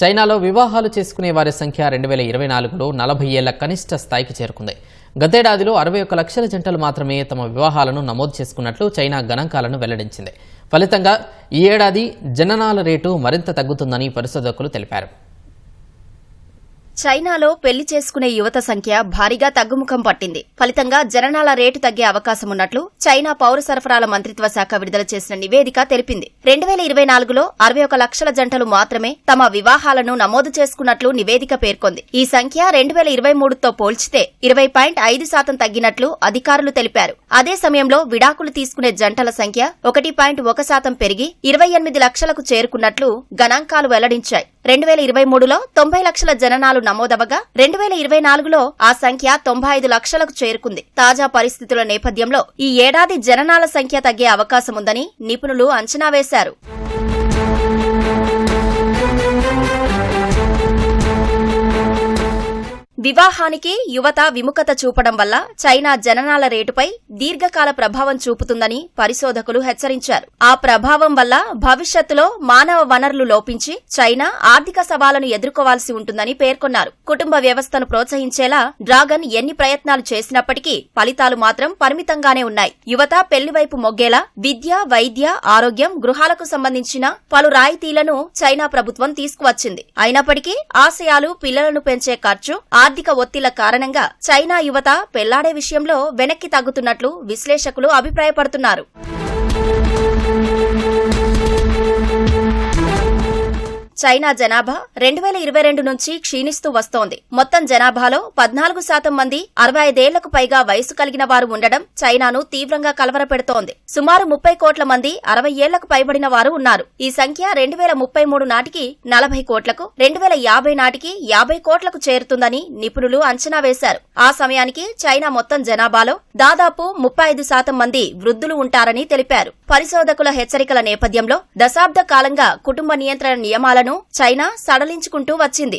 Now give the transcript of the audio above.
చైనాలో వివాహాలు చేసుకునే వారి సంఖ్య 2024లో 40 ఏళ్ల కనిష్ట స్థాయికి చేరుకుంది. గతేడాదిలో 61 లక్షల జంటలు మాత్రమే తమ వివాహాలను నమోదు చేసుకున్నట్లు చైనా గణాంకాలను వెల్లడించింది. ఫలితంగా ఈ ఏడాది జననాల రేటు మరింత తగ్గుతుందని పరిశోధకులు తెలిపారు. చైనాలో పెళ్లి చేసుకునే యువత సంఖ్య భారీగా తగ్గుముఖం పట్టింది. ఫలితంగా జననాల రేటు తగ్గే అవకాశమున్నట్లు చైనా పౌర సరఫరాల మంత్రిత్వ శాఖ విడుదల చేసిన నివేదిక తెలిపింది. 2024లో 61 లక్షల జంటలు మాత్రమే తమ వివాహాలను నమోదు చేసుకున్నట్లు నివేదిక పేర్కొంది. ఈ సంఖ్య 2023తో పోల్చితే 20.5% తగ్గినట్లు అధికారులు తెలిపారు. అదే సమయంలో విడాకులు తీసుకునే జంటల సంఖ్య 1.1% పెరిగి 28 లక్షలకు చేరుకున్నట్లు గణాంకాలు వెల్లడించాయి. 2023లో 90 లక్షల జననాలు నమోదవగా 2024లో ఆ సంఖ్య 95 లక్షలకు చేరుకుంది. తాజా పరిస్థితుల నేపథ్యంలో ఈ ఏడాది జననాల సంఖ్య తగ్గే అవకాశముందని నిపుణులు అంచనా వేశారు. వివాహానికి యువత విముఖత చూపడం వల్ల చైనా జననాల రేటుపై దీర్ఘకాల ప్రభావం చూపుతుందని పరిశోధకులు హెచ్చరించారు. ఆ ప్రభావం వల్ల భవిష్యత్తులో మానవ వనరులు లోపించి చైనా ఆర్థిక సవాళ్లను ఎదుర్కోవాల్సి ఉంటుందని పేర్కొన్నారు. కుటుంబ వ్యవస్థను ప్రోత్సహించేలా డ్రాగన్ ఎన్ని ప్రయత్నాలు చేసినప్పటికీ ఫలితాలు మాత్రం పరిమితంగానే ఉన్నాయి. యువత పెళ్లివైపు మొగ్గేలా విద్య, వైద్య, ఆరోగ్యం, గృహాలకు సంబంధించిన పలు రాయితీలను చైనా ప్రభుత్వం తీసుకువచ్చింది. అయినప్పటికీ ఆశయాలు, పిల్లలను పెంచే ఖర్చు, ఆర్థిక ఒత్తిళ్ల కారణంగా చైనా యువత పెళ్లాడే విషయంలో వెనక్కి తగ్గుతున్నట్లు విశ్లేషకులు అభిప్రాయపడుతున్నారు. చైనా జనాభా 2022 నుంచి క్షీణిస్తూ వస్తోంది. మొత్తం జనాభాలో 14% మంది 65 ఏళ్లకు పైగా వయసు కలిగిన వారు ఉండడం చైనాను తీవ్రంగా కలవరపెడుతోంది. సుమారు 30 కోట్ల మంది 60 ఏళ్లకు పైబడిన వారు ఉన్నారు. ఈ సంఖ్య 2033 నాటికి 40 కోట్లకు, 2050 నాటికి 50 కోట్లకు చేరుతుందని నిపుణులు అంచనా వేశారు. ఆ సమయానికి చైనా మొత్తం జనాభాలో దాదాపు 35% మంది వృద్ధులు ఉంటారని తెలిపారు. పరిశోధకుల హెచ్చరికల నేపథ్యంలో దశాబ్ద కాలంగా కుటుంబ నియంత్రణ నియమాలను చైనా సడలించుకుంటూ వచ్చింది.